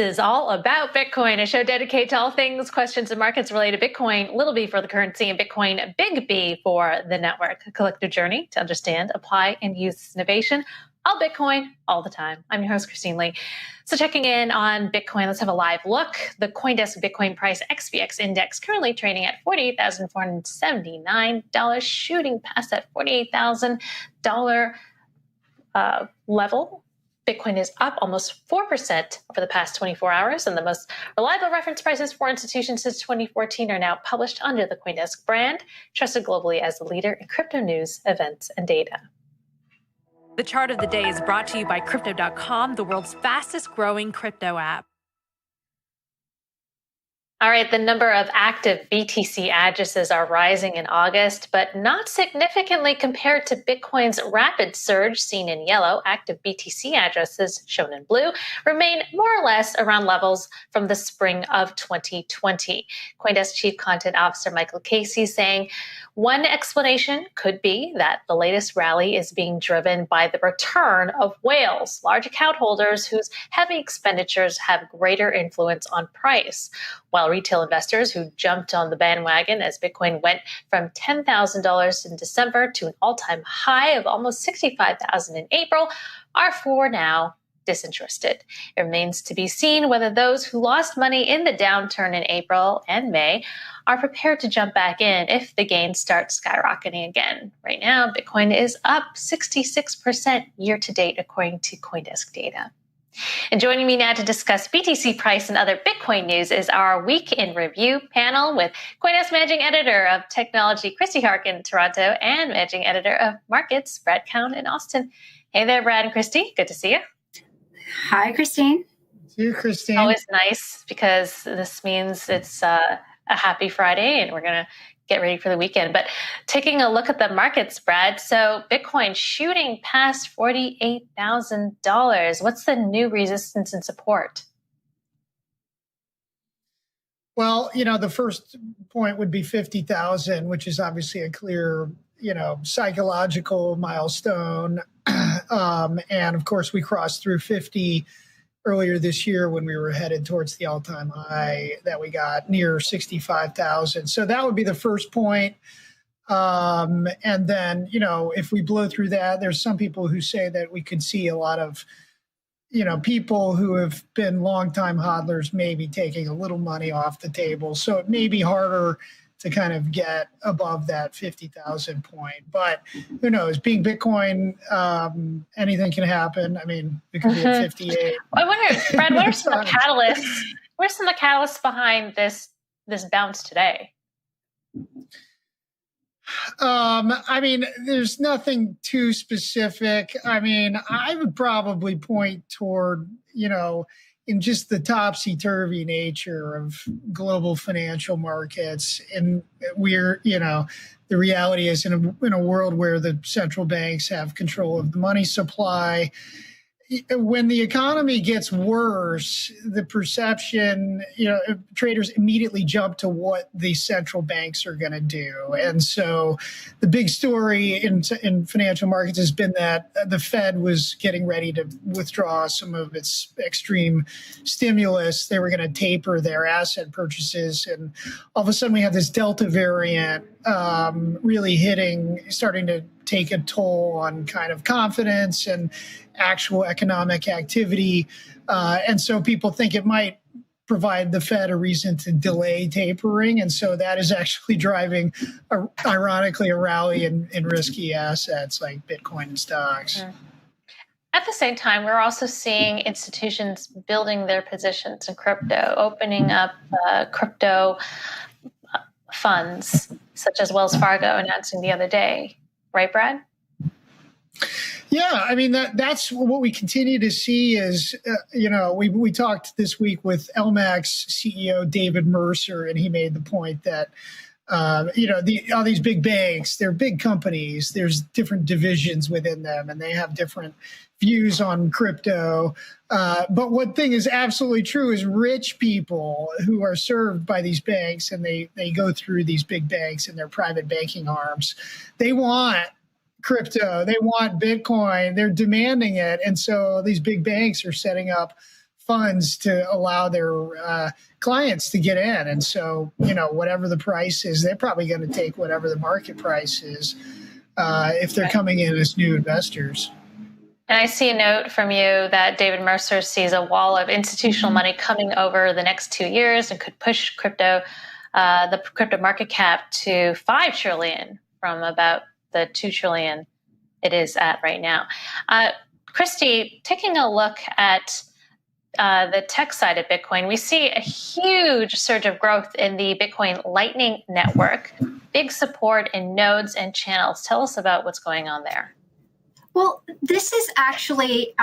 is all about Bitcoin, a show dedicated to all things questions and markets related to Bitcoin, little b for the currency, and Bitcoin, big B for the network. A collective journey to understand, apply, and use this innovation. All Bitcoin, all the time. I'm your host, Christine Lee. So checking in on Bitcoin, let's have a live look. The Coindesk Bitcoin price XBX index currently trading at $48,479, shooting past that $48,000 level. Bitcoin is up almost 4% over the past 24 hours, and the most reliable reference prices for institutions since 2014 are now published under the Coindesk brand, trusted globally as the leader in crypto news, events, and data. The chart of the day is brought to you by Crypto.com, the world's fastest growing crypto app. All right, the number of active BTC addresses are rising in August, but not significantly compared to Bitcoin's rapid surge seen in yellow. Active BTC addresses, shown in blue, remain more or less around levels from the spring of 2020. Coindesk Chief Content Officer Michael Casey saying one explanation could be that the latest rally is being driven by the return of whales, large account holders whose heavy expenditures have greater influence on price, while retail investors who jumped on the bandwagon as Bitcoin went from $10,000 in December to an all-time high of almost $65,000 in April are for now disinterested. It remains to be seen whether those who lost money in the downturn in April and May are prepared to jump back in if the gains start skyrocketing again. Right now, Bitcoin is up 66% year to date, according to Coindesk data. And joining me now to discuss BTC price and other Bitcoin news is our Week in Review panel with Coindesk Managing Editor of Technology, Christie Harkin in Toronto, and Managing Editor of Markets, Brad Keoun in Austin. Hey there, Brad and Christie. Good to see you. Hi, Christine. See you, Christine. Always nice because this means it's a happy Friday and we're going to get ready for the weekend. But taking a look at the markets, Brad, so Bitcoin shooting past $48,000. What's the new resistance and support? Well, the first point would be 50,000, which is obviously a clear, psychological milestone. And of course, we crossed through 50 earlier this year when we were headed towards the all-time high that we got near 65,000. So that would be the first point. And then, if we blow through that, there's some people who say that we could see a lot of, people who have been longtime hodlers maybe taking a little money off the table. So it may be harder to kind of get above that 50,000 point. But who knows? Being Bitcoin, anything can happen. I mean, it could be at 58. I wonder, Brad, what are some of the catalysts? What are some of the catalysts behind this bounce today? There's nothing too specific. I would probably point toward, in just the topsy-turvy nature of global financial markets. And we're, the reality is in a world where the central banks have control of the money supply, when the economy gets worse, the perception, traders immediately jump to what the central banks are going to do. And so the big story in financial markets has been that the Fed was getting ready to withdraw some of its extreme stimulus. They were going to taper their asset purchases. And all of a sudden we have this Delta variant really starting to take a toll on kind of confidence and actual economic activity. And so people think it might provide the Fed a reason to delay tapering. And so that is actually driving, ironically, a rally in risky assets like Bitcoin and stocks. Mm-hmm. At the same time, we're also seeing institutions building their positions in crypto, opening up crypto funds, such as Wells Fargo announcing the other day. Right, Brad? Yeah, that's what we continue to see is, we talked this week with LMAX CEO David Mercer, and he made the point that, all these big banks, they're big companies. There's different divisions within them, and they have different views on crypto. But one thing is absolutely true is rich people who are served by these banks, and they go through these big banks and their private banking arms, they want crypto, they want Bitcoin, they're demanding it. And so these big banks are setting up funds to allow their clients to get in. And so, whatever the price is, they're probably going to take whatever the market price is if they're coming in as new investors. And I see a note from you that David Mercer sees a wall of institutional money coming over the next 2 years and could push the crypto market cap to $5 trillion from about the $2 trillion it is at right now. Christie, taking a look at the tech side of Bitcoin, we see a huge surge of growth in the Bitcoin Lightning Network, big support in nodes and channels. Tell us about what's going on there. Well, this is actually,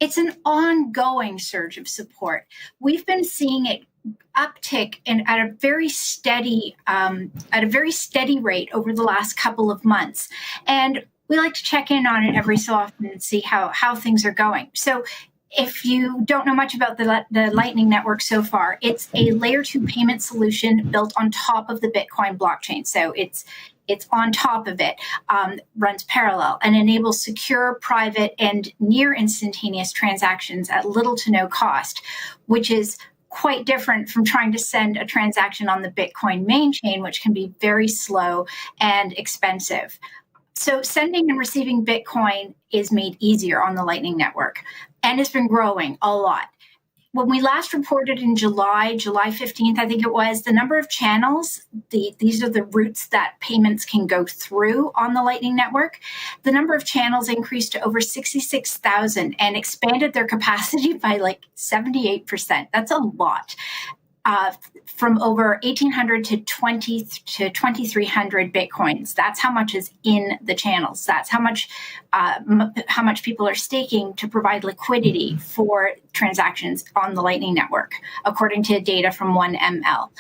it's an ongoing surge of support. We've been seeing it uptick at a very steady rate over the last couple of months. And we like to check in on it every so often and see how things are going. So if you don't know much about the Lightning Network so far, it's a layer 2 payment solution built on top of the Bitcoin blockchain. So it's on top of it, runs parallel, and enables secure, private, and near instantaneous transactions at little to no cost, which is quite different from trying to send a transaction on the Bitcoin main chain, which can be very slow and expensive. So sending and receiving Bitcoin is made easier on the Lightning Network, and it's been growing a lot. When we last reported in July 15th, I think it was, the number of channels, these are the routes that payments can go through on the Lightning Network. The number of channels increased to over 66,000 and expanded their capacity by like 78%. That's a lot. From over 1,800 to 2,300 Bitcoins. That's how much is in the channels. That's how much people are staking to provide liquidity for transactions on the Lightning Network, according to data from 1ML.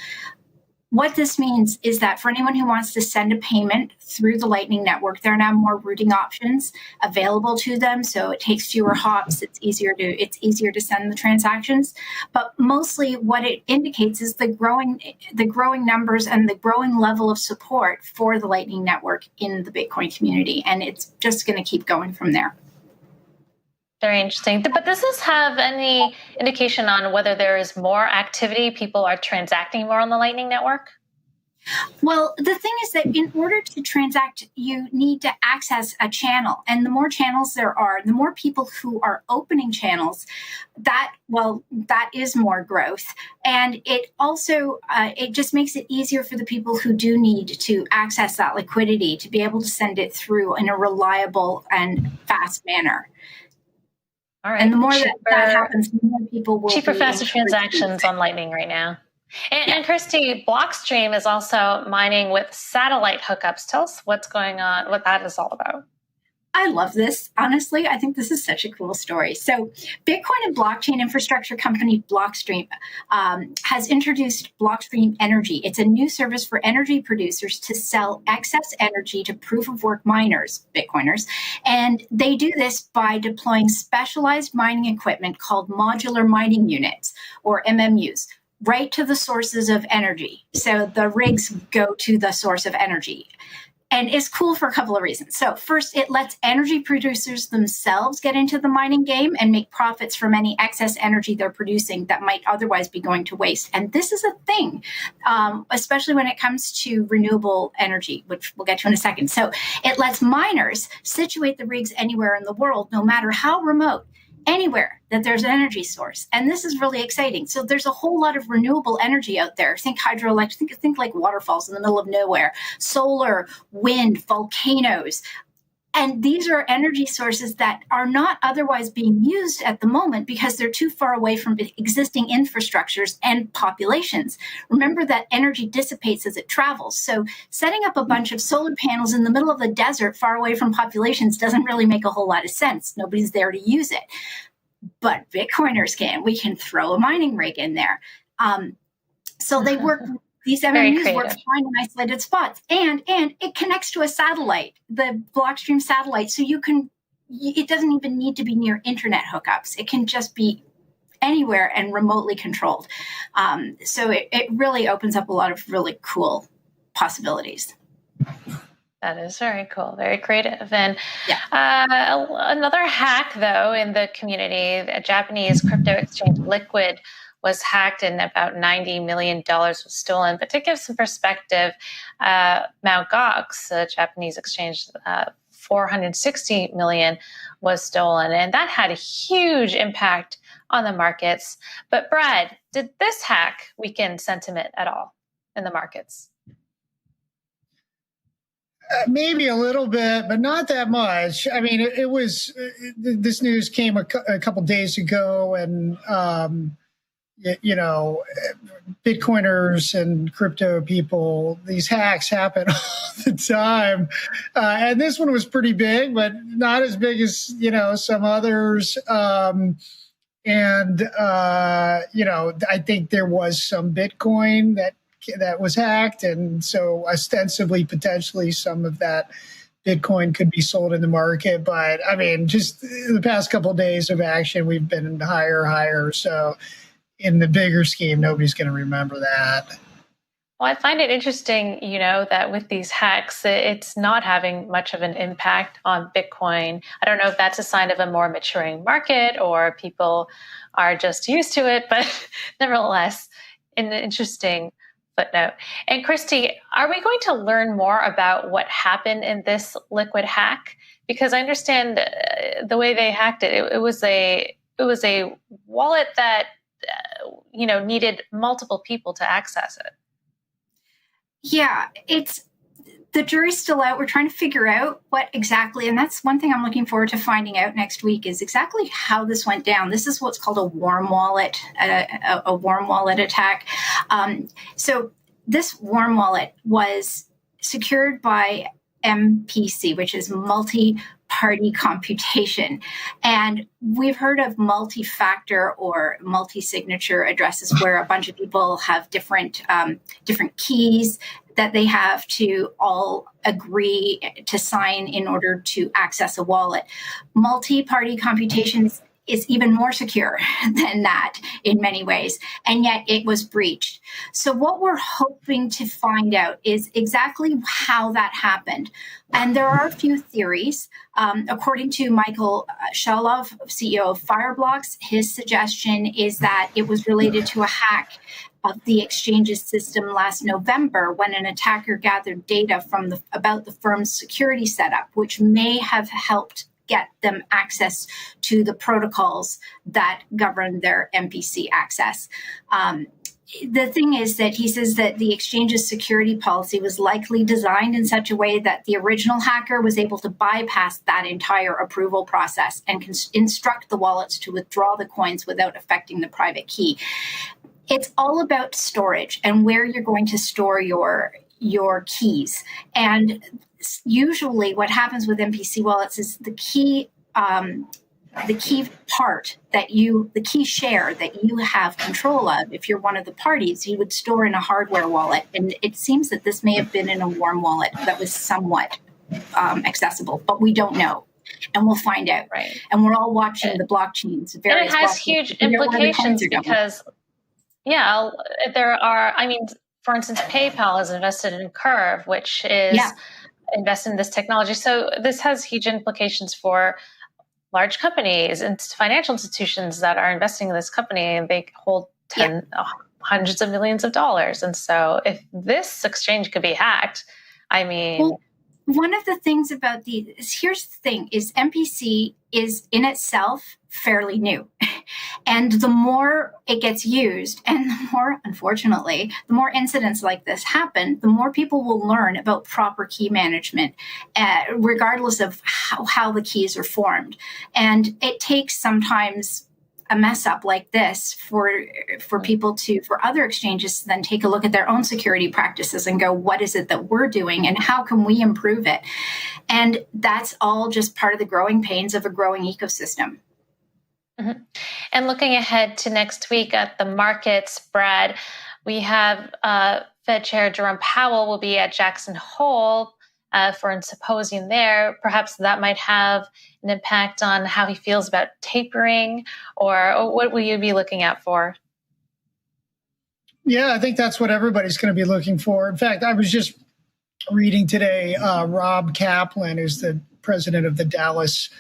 What this means is that for anyone who wants to send a payment through the Lightning Network, there are now more routing options available to them. So it takes fewer hops. It's easier to send the transactions. But mostly what it indicates is the growing numbers and the growing level of support for the Lightning Network in the Bitcoin community. And it's just going to keep going from there. Very interesting. But does this have any indication on whether there is more activity? People are transacting more on the Lightning Network? Well, the thing is that in order to transact, you need to access a channel. And the more channels there are, the more people who are opening channels, that is more growth. And it also, it just makes it easier for the people who do need to access that liquidity to be able to send it through in a reliable and fast manner. All right. And the more that happens, the more people will cheaper, faster transactions on Lightning right now. And Christie, Blockstream is also mining with satellite hookups. Tell us what's going on, what that is all about. I love this. Honestly, I think this is such a cool story. So Bitcoin and blockchain infrastructure company Blockstream has introduced Blockstream Energy. It's a new service for energy producers to sell excess energy to proof-of-work miners, Bitcoiners. And they do this by deploying specialized mining equipment called modular mining units, or MMUs, right to the sources of energy. So the rigs go to the source of energy. And it's cool for a couple of reasons. So first, it lets energy producers themselves get into the mining game and make profits from any excess energy they're producing that might otherwise be going to waste. And this is a thing, especially when it comes to renewable energy, which we'll get to in a second. So it lets miners situate the rigs anywhere in the world, no matter how remote, anywhere that there's an energy source. And this is really exciting. So there's a whole lot of renewable energy out there. Think hydroelectric, think like waterfalls in the middle of nowhere, solar, wind, volcanoes. And these are energy sources that are not otherwise being used at the moment because they're too far away from existing infrastructures and populations. Remember that energy dissipates as it travels. So setting up a bunch of solar panels in the middle of the desert far away from populations doesn't really make a whole lot of sense. Nobody's there to use it. But Bitcoiners can. We can throw a mining rig in there. So they work. These MMUs work fine in isolated spots, and it connects to a satellite, the Blockstream satellite. So it doesn't even need to be near internet hookups. It can just be anywhere and remotely controlled. So it really opens up a lot of really cool possibilities. That is very cool, very creative. And Yeah. another hack, though, in the community, a Japanese crypto exchange Liquid was hacked and about $90 million was stolen. But to give some perspective, Mt. Gox, a Japanese exchange, $460 million was stolen. And that had a huge impact on the markets. But Brad, did this hack weaken sentiment at all in the markets? Maybe a little bit, but not that much. I mean, it was, this news came a couple days ago, and, Bitcoiners and crypto people, these hacks happen all the time. And this one was pretty big, but not as big as, some others. I think there was some Bitcoin that was hacked. And so ostensibly, potentially some of that Bitcoin could be sold in the market. But I mean, just the past couple of days of action, we've been higher. So in the bigger scheme, nobody's going to remember that. Well, I find it interesting, that with these hacks, it's not having much of an impact on Bitcoin. I don't know if that's a sign of a more maturing market or people are just used to it, but nevertheless, an interesting footnote. And Christie, are we going to learn more about what happened in this Liquid hack? Because I understand the way they hacked it. It was a wallet that needed multiple people to access it. Yeah, the jury's still out. We're trying to figure out what exactly, and that's one thing I'm looking forward to finding out next week, is exactly how this went down. This is what's called a warm wallet, a warm wallet attack. So this warm wallet was secured by MPC, which is multi-party computation. And we've heard of multi-factor or multi-signature addresses where a bunch of people have different keys that they have to all agree to sign in order to access a wallet. Multi-party computation is even more secure than that in many ways, and yet it was breached. So what we're hoping to find out is exactly how that happened. And there are a few theories. According to Michael Shalov, CEO of Fireblocks, his suggestion is that it was related to a hack of the exchange's system last November when an attacker gathered data about the firm's security setup, which may have helped get them access to the protocols that govern their MPC access. The thing is that he says that the exchange's security policy was likely designed in such a way that the original hacker was able to bypass that entire approval process and instruct the wallets to withdraw the coins without affecting the private key. It's all about storage and where you're going to store your keys. And usually what happens with MPC wallets is the key share that you have control of, if you're one of the parties, you would store in a hardware wallet. And it seems that this may have been in a warm wallet that was somewhat accessible, but we don't know. And we'll find out. Right. And we're all watching the blockchains. And it has huge implications because, for instance, PayPal is invested in Curve, which is invested in this technology. So this has huge implications for large companies and financial institutions that are investing in this company, and they hold hundreds of millions of dollars. And so if this exchange could be hacked, one of the things about here's the thing, is MPC is in itself fairly new. And the more it gets used, and the more, unfortunately, the more incidents like this happen, the more people will learn about proper key management, regardless of how the keys are formed. And it takes sometimes a mess up like this for other exchanges to then take a look at their own security practices and go, what is it that we're doing and how can we improve it? And that's all just part of the growing pains of a growing ecosystem. Mm-hmm. And looking ahead to next week at the markets, Brad, we have Fed Chair Jerome Powell will be at Jackson Hole for a symposium there. Perhaps that might have an impact on how he feels about tapering, or what will you be looking out for? Yeah, I think that's what everybody's going to be looking for. In fact, I was just reading today, Rob Kaplan, who's the president of the Dallas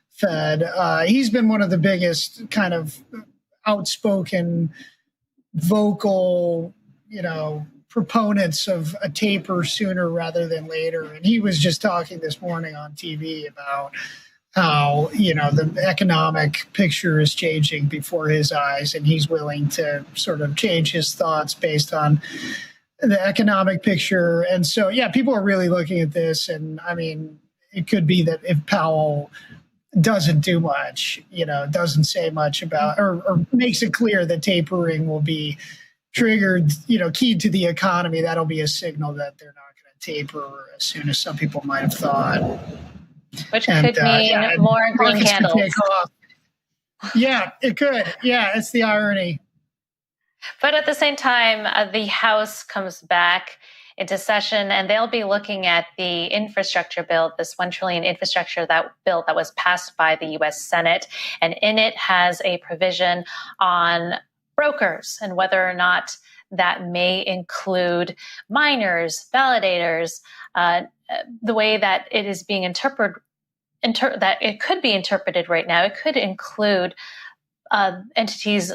Fed. He's been one of the biggest kind of outspoken, vocal, proponents of a taper sooner rather than later. And he was just talking this morning on TV about how, the economic picture is changing before his eyes, and he's willing to sort of change his thoughts based on the economic picture. And so, yeah, people are really looking at this. And I mean, it could be that if Powell doesn't do much, doesn't say much about or makes it clear that tapering will be triggered, keyed to the economy, that'll be a signal that they're not going to taper as soon as some people might have thought. Which could mean more green candles. Yeah, it could. Yeah, it's the irony. But at the same time, the House comes back into session, and they'll be looking at the infrastructure bill, this $1 trillion infrastructure bill that was passed by the U.S. Senate. And in it has a provision on brokers and whether or not that may include miners, validators, the way that it is being interpreted, that it could be interpreted right now. It could include entities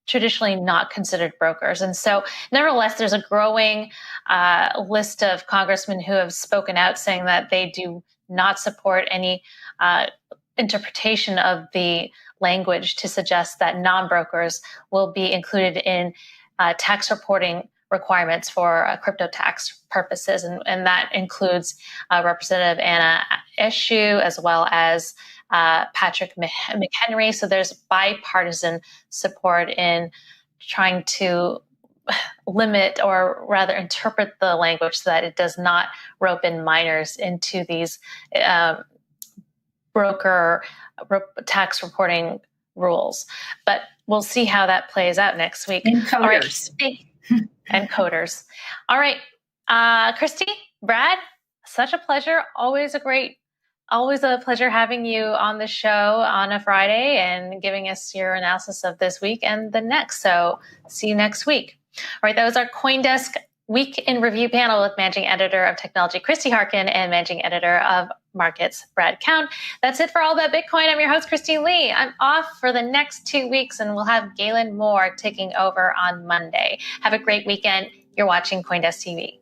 traditionally not considered brokers. And so nevertheless, there's a growing list of congressmen who have spoken out saying that they do not support any interpretation of the language to suggest that non-brokers will be included in tax reporting requirements for crypto tax purposes. And that includes Representative Anna Eshoo as well as Patrick McHenry. So there's bipartisan support in trying to limit or rather interpret the language so that it does not rope in minors into these broker tax reporting rules. But we'll see how that plays out next week. And coders. All right. And coders. All right. Christie, Brad, such a pleasure. Always a pleasure having you on the show on a Friday and giving us your analysis of this week and the next. So see you next week. All right. That was our Coindesk Week in Review panel with Managing Editor of Technology, Christie Harkin, and Managing Editor of Markets, Brad Keoun. That's it for All About Bitcoin. I'm your host, Christine Lee. I'm off for the next 2 weeks, and we'll have Galen Moore taking over on Monday. Have a great weekend. You're watching Coindesk TV.